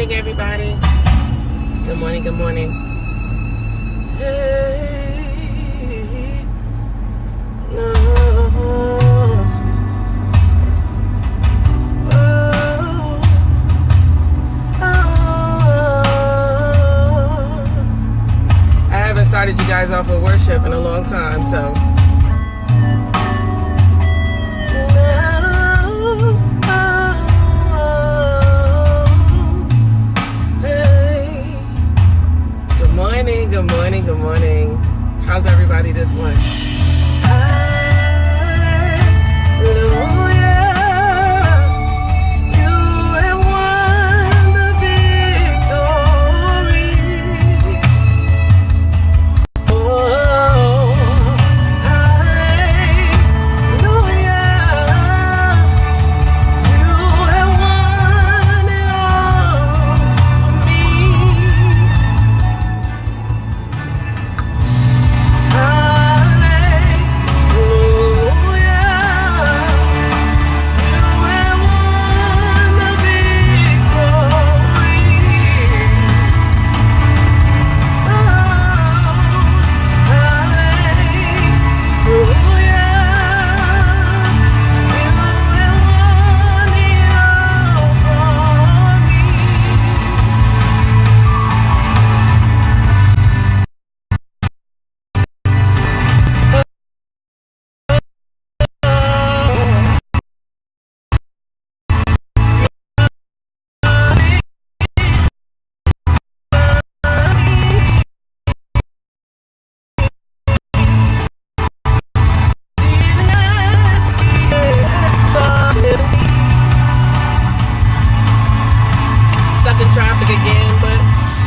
morning, everybody. Good morning, good morning. Hey, no. I haven't started you guys off with worship in a long time, so. Good morning, good morning. How's everybody this morning?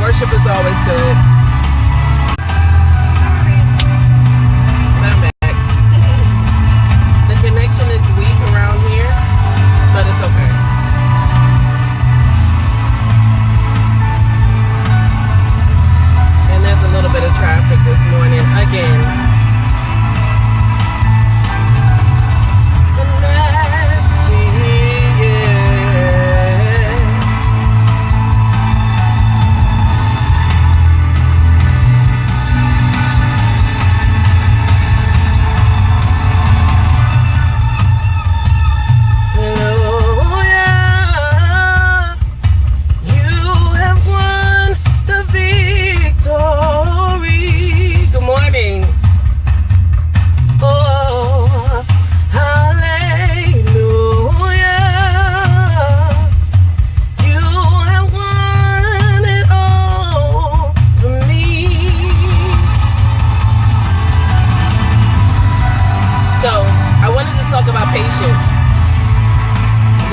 Worship is always good. But I'm back. The connection is weak around here, but it's okay. And there's a little bit of traffic this morning again.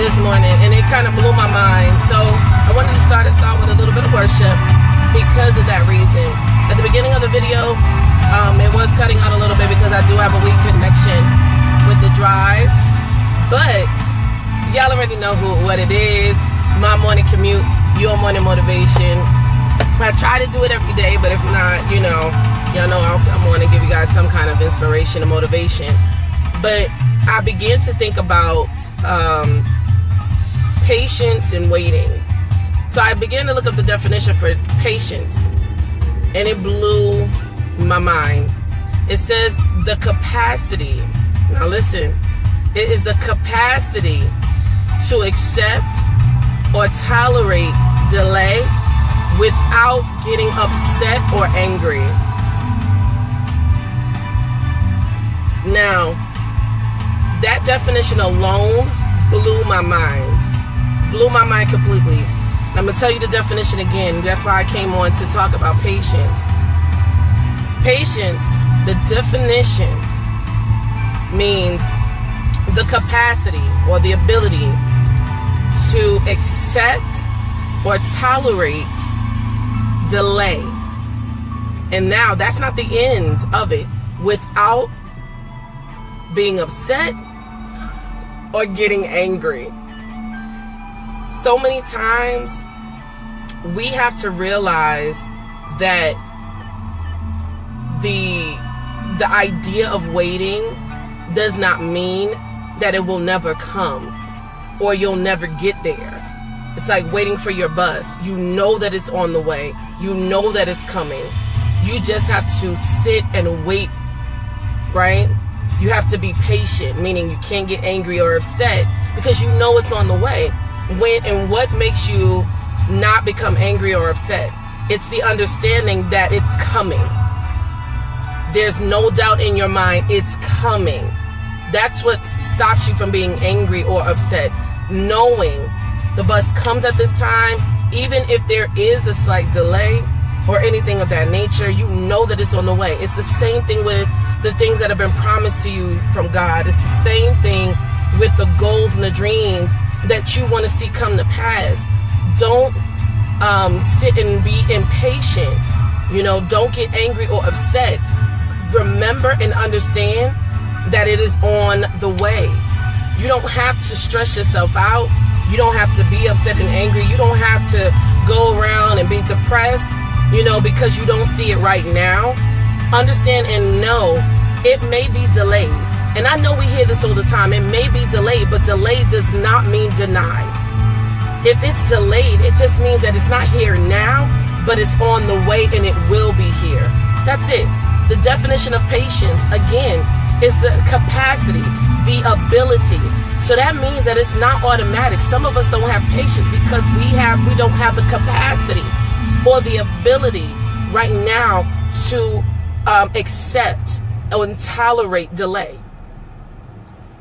This morning, and it kind of blew my mind. So I wanted to start us off with a little bit of worship because of that reason. At the beginning of the video, it was cutting out a little bit because I do have a weak connection with the drive, but y'all already know what it is. My morning commute, your morning motivation. I try to do it every day, but if not, y'all know I'm going to give you guys some kind of inspiration and motivation. But I began to think about patience and waiting. So I began to look up the definition for patience, and it blew my mind. It says the capacity, now listen, it is the capacity to accept or tolerate delay without getting upset or angry. Now, that definition alone blew my mind completely. I'm going to tell you the definition again. That's why I came on to talk about patience. Patience, the definition means the capacity or the ability to accept or tolerate delay. And now that's not the end of it. Without being upset or getting angry. So many times we have to realize that the idea of waiting does not mean that it will never come or you'll never get there. It's like waiting for your bus. You know that it's on the way. You know that it's coming. You just have to sit and wait, right? You have to be patient, meaning you can't get angry or upset because you know it's on the way. And what makes you not become angry or upset? It's the understanding that it's coming. There's no doubt in your mind it's coming. That's what stops you from being angry or upset. Knowing the bus comes at this time, even if there is a slight delay or anything of that nature, you know that it's on the way. It's the same thing with the things that have been promised to you from God. It's the same thing with the goals and the dreams that you want to see come to pass. Don't sit and be impatient. Don't get angry or upset. Remember and understand that it is on the way. You don't have to stress yourself out. You don't have to be upset and angry. You don't have to go around and be depressed, because you don't see it right now. Understand and know it may be delayed. And I know we hear this all the time. It may be delayed, but delayed does not mean denied. If it's delayed, it just means that it's not here now, but it's on the way and it will be here. That's it. The definition of patience, again, is the capacity, the ability. So that means that it's not automatic. Some of us don't have patience because we don't have the capacity or the ability right now to accept and tolerate delay.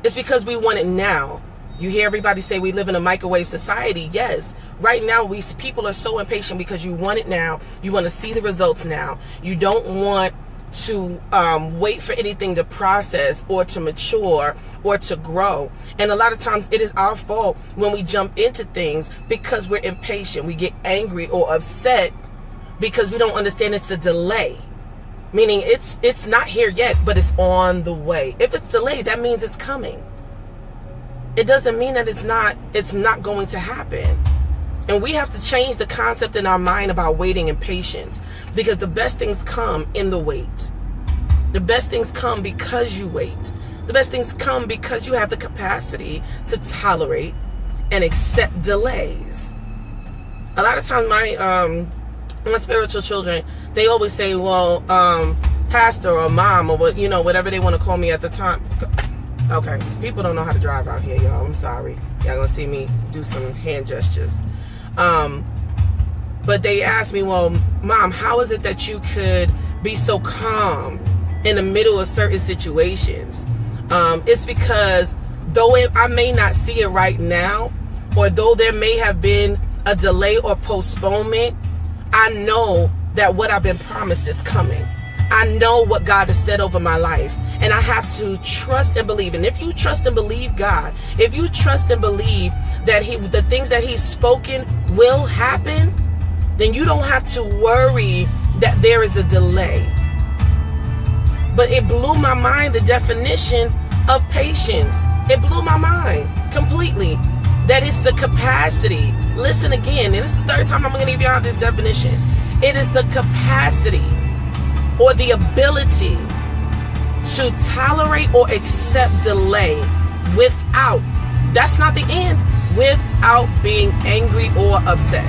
It's because we want it now. You hear everybody say we live in a microwave society. Yes, right now people are so impatient because you want it now. You want to see the results now. You don't want to wait for anything to process or to mature or to grow. And a lot of times it is our fault when we jump into things because we're impatient. We get angry or upset because we don't understand it's a delay. Meaning it's not here yet, but it's on the way. If it's delayed, that means it's coming. It doesn't mean that it's not going to happen. And we have to change the concept in our mind about waiting and patience, because the best things come in the wait. The best things come because you wait. The best things come because you have the capacity to tolerate and accept delays. A lot of times my spiritual children, they always say, well, pastor or mom or whatever they want to call me at the time. Okay, so people don't know how to drive out here, y'all. I'm sorry. Y'all gonna see me do some hand gestures. But they asked me, well, Mom, how is it that you could be so calm in the middle of certain situations? It's because though I may not see it right now, or though there may have been a delay or postponement, I know that what I've been promised is coming. I know what God has said over my life, and I have to trust and believe. And if you trust and believe God, if you trust and believe that the things that He's spoken will happen, then you don't have to worry that there is a delay. But it blew my mind, the definition of patience. It blew my mind completely. That it's the capacity. Listen again, and this is the third time I'm going to give y'all this definition. It is the capacity or the ability to tolerate or accept delay without, that's not the end, without being angry or upset.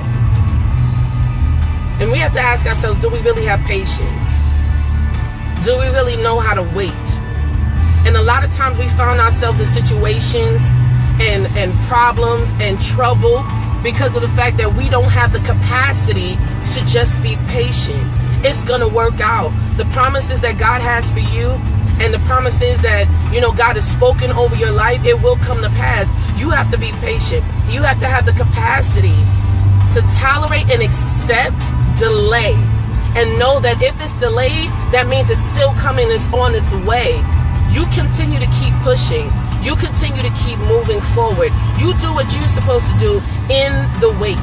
And we have to ask ourselves, do we really have patience? Do we really know how to wait? And a lot of times we found ourselves in situations and problems and trouble because of the fact that we don't have the capacity to just be patient. It's going to work out. The promises that God has for you and the promises that, God has spoken over your life, it will come to pass. You have to be patient. You have to have the capacity to tolerate and accept delay. And know that if it's delayed, that means it's still coming, it's on its way. You continue to keep pushing. You continue to keep moving forward. You do what you're supposed to do in the wait.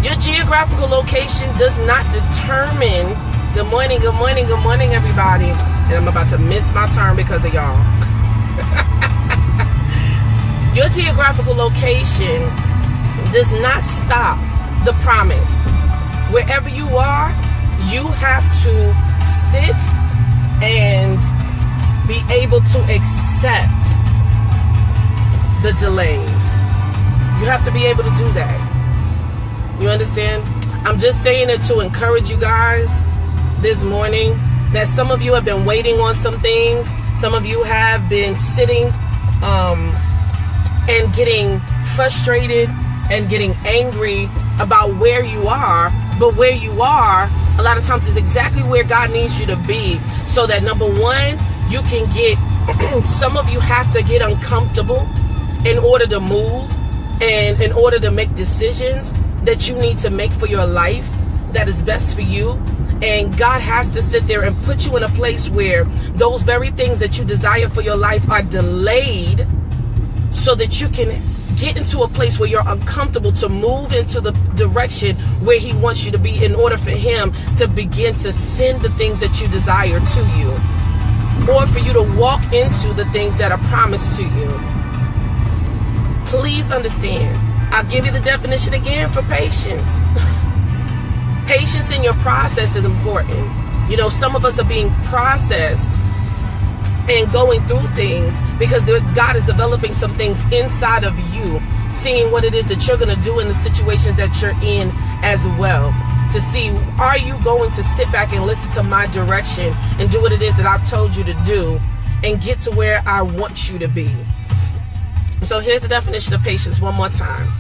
Your geographical location does not determine. Good morning, good morning, good morning, everybody. And I'm about to miss my turn because of y'all. Your geographical location does not stop the promise. Wherever you are, you have to sit and be able to accept the delays. You have to be able to do that. You understand? I'm just saying it to encourage you guys this morning that some of you have been waiting on some things. Some of you have been sitting and getting frustrated and getting angry about where you are. But where you are, a lot of times, is exactly where God needs you to be. So that, number one, you can get, some of you have to get uncomfortable in order to move and in order to make decisions that you need to make for your life that is best for you. And God has to sit there and put you in a place where those very things that you desire for your life are delayed, so that you can get into a place where you're uncomfortable to move into the direction where he wants you to be, in order for him to begin to send the things that you desire to you, or for you to walk into the things that are promised to you. Please understand. I'll give you the definition again for patience. Patience in your process is important. You know, some of us are being processed and going through things because God is developing some things inside of you, seeing what it is that you're going to do in the situations that you're in as well, to see, are you going to sit back and listen to my direction and do what it is that I've told you to do and get to where I want you to be. So here's the definition of patience one more time.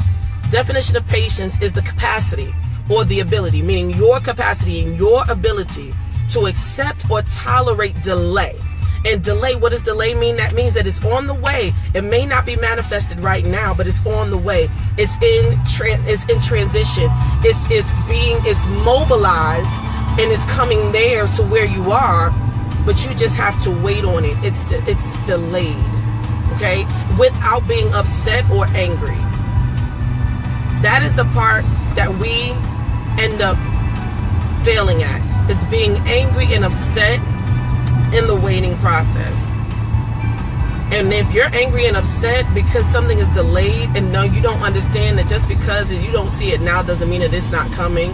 Definition of patience is the capacity or the ability, meaning your capacity and your ability to accept or tolerate delay. And delay, what does delay mean? That means that it's on the way. It may not be manifested right now, but it's on the way. It's in transition. It's mobilized, and it's coming there to where you are, but you just have to wait on it. It's delayed, okay? Without being upset or angry. That is the part that we end up failing at, is being angry and upset in the waiting process. And if you're angry and upset because something is delayed, and no, you don't understand that just because you don't see it now doesn't mean that it's not coming,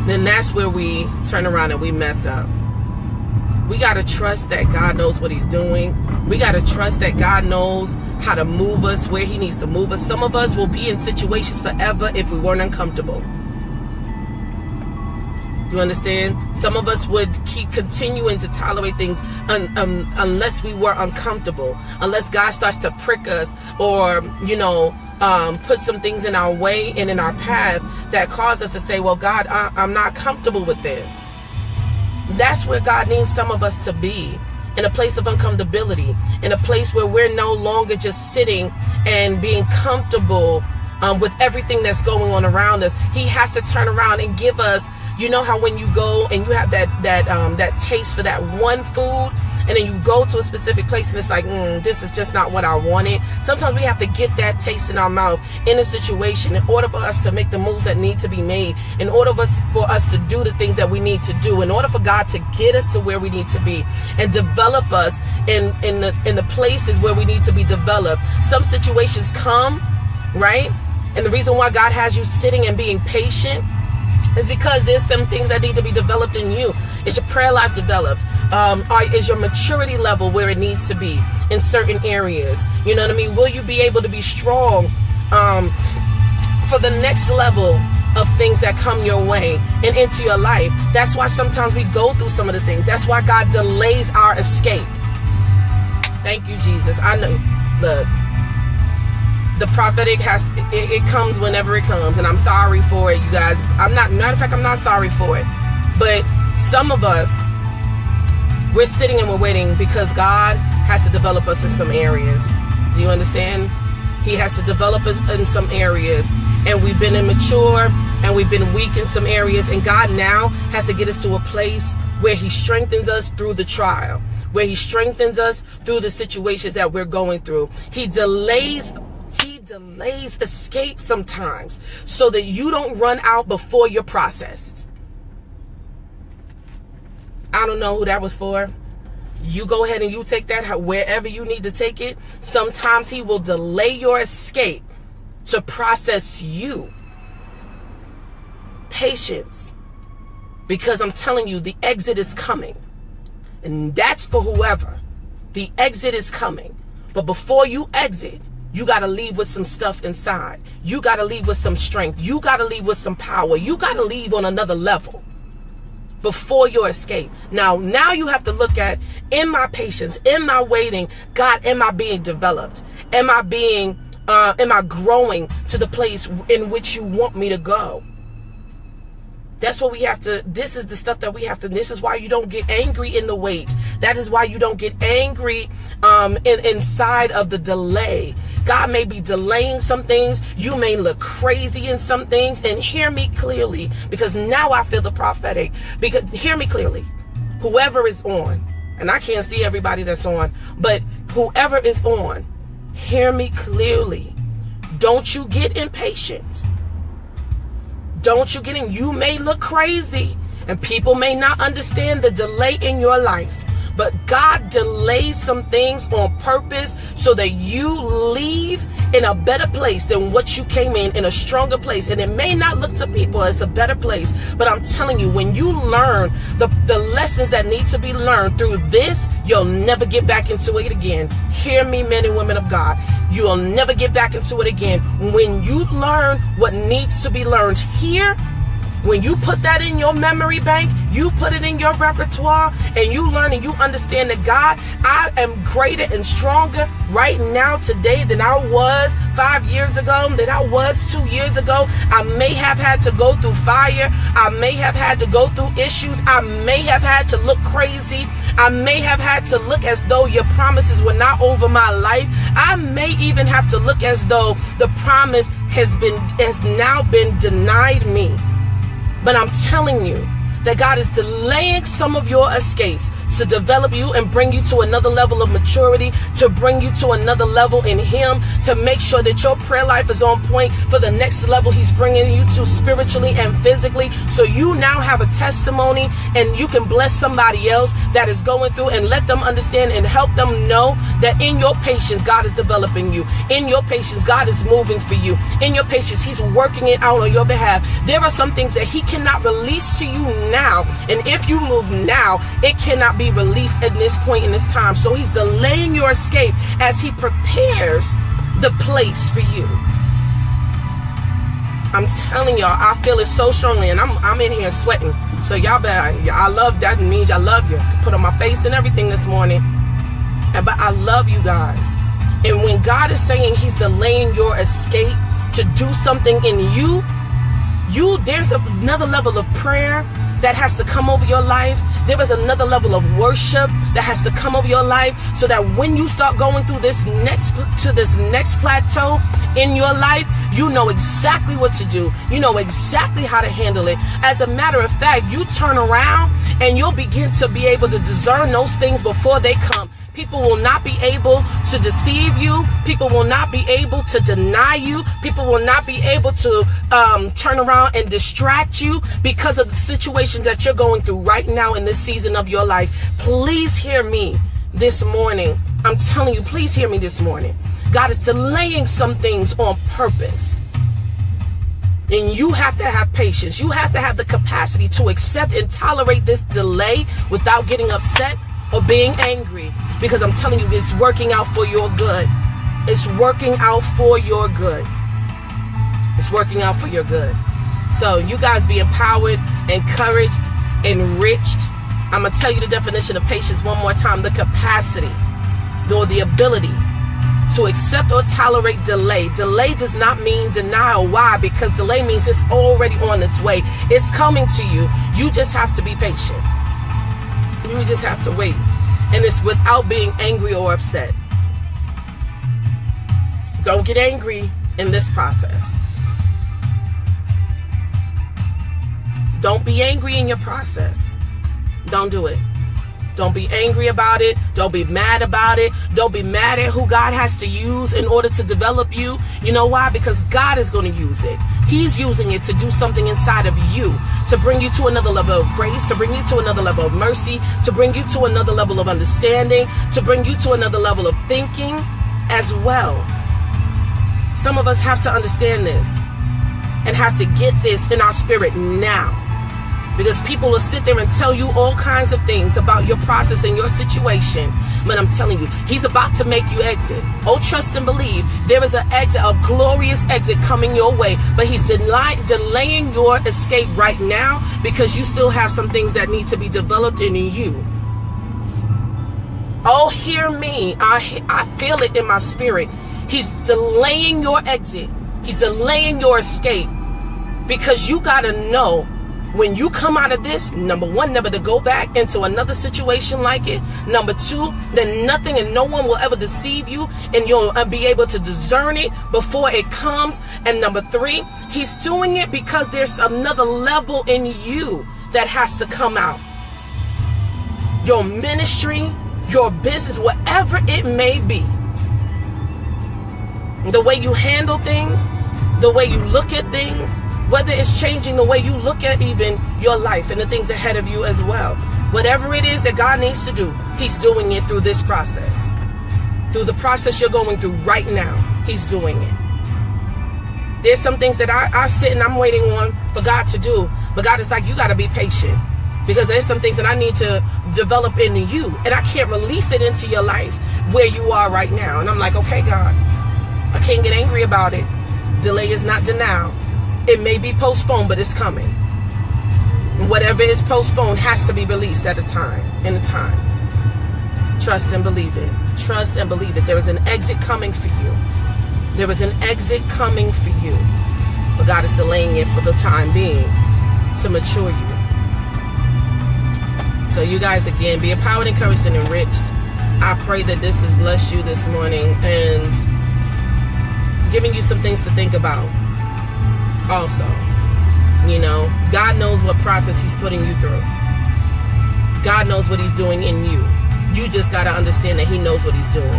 then that's where we turn around and we mess up. We got to trust that God knows what he's doing. We got to trust that God knows how to move us where he needs to move us. Some of us will be in situations forever if we weren't uncomfortable. You understand? Some of us would keep continuing to tolerate things unless we were uncomfortable, unless God starts to prick us, or, you know, put some things in our way and in our path that cause us to say, well, God, I'm not comfortable with this. That's where God needs some of us to be, in a place of uncomfortability, in a place where we're no longer just sitting and being comfortable with everything that's going on around us. He has to turn around and give us, you know how when you go and you have that taste for that one food, and then you go to a specific place and it's like, this is just not what I wanted. Sometimes we have to get that taste in our mouth in a situation in order for us to make the moves that need to be made, in order for us to do the things that we need to do, in order for God to get us to where we need to be and develop us in the places where we need to be developed. Some situations come, right? And the reason why God has you sitting and being patient is because there's some things that need to be developed in you. Is your prayer life developed? Is your maturity level where it needs to be in certain areas? You know what I mean? Will you be able to be strong for the next level of things that come your way and into your life? That's why sometimes we go through some of the things. That's why God delays our escape. Thank you, Jesus. I know. Look. The prophetic it comes whenever it comes, and I'm sorry for it, you guys. Matter of fact, I'm not sorry for it. But some of us, we're sitting and we're waiting because God has to develop us in some areas. Do you understand? He has to develop us in some areas, and we've been immature and we've been weak in some areas, and God now has to get us to a place where he strengthens us through the trial, where he strengthens us through the situations that we're going through. He delays escape sometimes so that you don't run out before you're processed. I don't know who that was for. You go ahead and you take that wherever you need to take it. Sometimes he will delay your escape to process you. Patience. Because I'm telling you, the exit is coming. And that's for whoever. The exit is coming. But before you exit, you got to leave with some stuff inside. You got to leave with some strength. You got to leave with some power. You got to leave on another level before your escape. Now you have to look at, in my patience, in my waiting, God, am I being developed? Am I growing to the place in which you want me to go? That's what we have to, this is the stuff that we have to, this is why you don't get angry in the wait. That is why you don't get angry inside of the delay. God may be delaying some things. You may look crazy in some things. And hear me clearly, because now I feel the prophetic. Because hear me clearly. Whoever is on, and I can't see everybody that's on, but whoever is on, hear me clearly. Don't you get impatient. Don't you get in. You may look crazy and people may not understand the delay in your life, but God delays some things on purpose so that you leave in a better place than what you came in a stronger place. And it may not look to people as a better place, but I'm telling you, when you learn the lessons that need to be learned through this, you'll never get back into it again. Hear me, men and women of God. You'll never get back into it again. When you learn what needs to be learned here, when you put that in your memory bank, you put it in your repertoire, and you learn and you understand that, God, I am greater and stronger right now today than I was 5 years ago, than I was 2 years ago. I may have had to go through fire. I may have had to go through issues. I may have had to look crazy. I may have had to look as though your promises were not over my life. I may even have to look as though the promise has now been denied me. But I'm telling you that God is delaying some of your escapes to develop you and bring you to another level of maturity, to bring you to another level in Him, to make sure that your prayer life is on point for the next level He's bringing you to spiritually and physically. So you now have a testimony and you can bless somebody else that is going through, and let them understand and help them know that in your patience, God is developing you. In your patience, God is moving for you. In your patience, He's working it out on your behalf. There are some things that He cannot release to you now. And if you move now, it cannot be released at this point in this time. So He's delaying your escape as He prepares the place for you. I'm telling y'all, I feel it so strongly, and I'm in here sweating. So y'all better, I love that. Means I love you. Put on my face and everything this morning. But I love you guys. And when God is saying He's delaying your escape to do something in you, there's another level of prayer that has to come over your life. There is another level of worship that has to come over your life, so that when you start going through this next plateau in your life, you know exactly what to do. You know exactly how to handle it. As a matter of fact, you turn around and you'll begin to be able to discern those things before they come. People will not be able to deceive you. People will not be able to deny you. People will not be able to turn around and distract you because of the situations that you're going through right now in this season of your life. Please hear me this morning. I'm telling you, please hear me this morning. God is delaying some things on purpose. And you have to have patience. You have to have the capacity to accept and tolerate this delay without getting upset or being angry. Because I'm telling you, it's working out for your good. It's working out for your good. It's working out for your good. So you guys be empowered, encouraged, enriched. I'm going to tell you the definition of patience one more time. The capacity or the ability to accept or tolerate delay. Delay does not mean denial. Why? Because delay means it's already on its way. It's coming to you. You just have to be patient. You just have to wait. And it's without being angry or upset. Don't get angry in this process. Don't be angry in your process. Don't do it. Don't be angry about it. Don't be mad about it. Don't be mad at who God has to use in order to develop you. You know why? Because God is going to use it. He's using it to do something inside of you, to bring you to another level of grace, to bring you to another level of mercy, to bring you to another level of understanding, to bring you to another level of thinking as well. Some of us have to understand this and have to get this in our spirit now. Because people will sit there and tell you all kinds of things about your process and your situation. But I'm telling you, he's about to make you exit. Oh, trust and believe. There is an exit, a glorious exit coming your way. But he's delaying your escape right now because you still have some things that need to be developed in you. Oh, hear me. I feel it in my spirit. He's delaying your exit. He's delaying your escape because you got to know when you come out of this, number one, never to go back into another situation like it. Number two, that nothing and no one will ever deceive you, and you'll be able to discern it before it comes. And number three, he's doing it because there's another level in you that has to come out. Your ministry, your business, whatever it may be. The way you handle things, the way you look at things, whether it's changing the way you look at even your life and the things ahead of you as well. Whatever it is that God needs to do, he's doing it through this process. Through the process you're going through right now, he's doing it. There's some things that I sit and I'm waiting on for God to do. But God is like, you got to be patient. Because there's some things that I need to develop in you. And I can't release it into your life where you are right now. And I'm like, okay, God, I can't get angry about it. Delay is not denial. It may be postponed, but it's coming. Whatever is postponed has to be released at a time, in a time. Trust and believe it. Trust and believe it. There is an exit coming for you. There is an exit coming for you. But God is delaying it for the time being to mature you. So you guys, again, be empowered, encouraged, and enriched. I pray that this has blessed you this morning and giving you some things to think about. Also, you know, God knows what process he's putting you through. God knows what he's doing in you. You just got to understand that he knows what he's doing.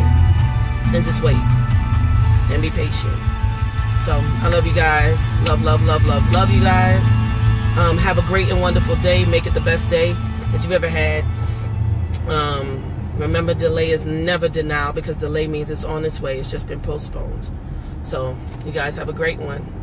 And just wait. And be patient. So, I love you guys. Love, love, love, love, love you guys. Have a great and wonderful day. Make it the best day that you've ever had. Remember, delay is never denial, because delay means it's on its way. It's just been postponed. So, you guys have a great one.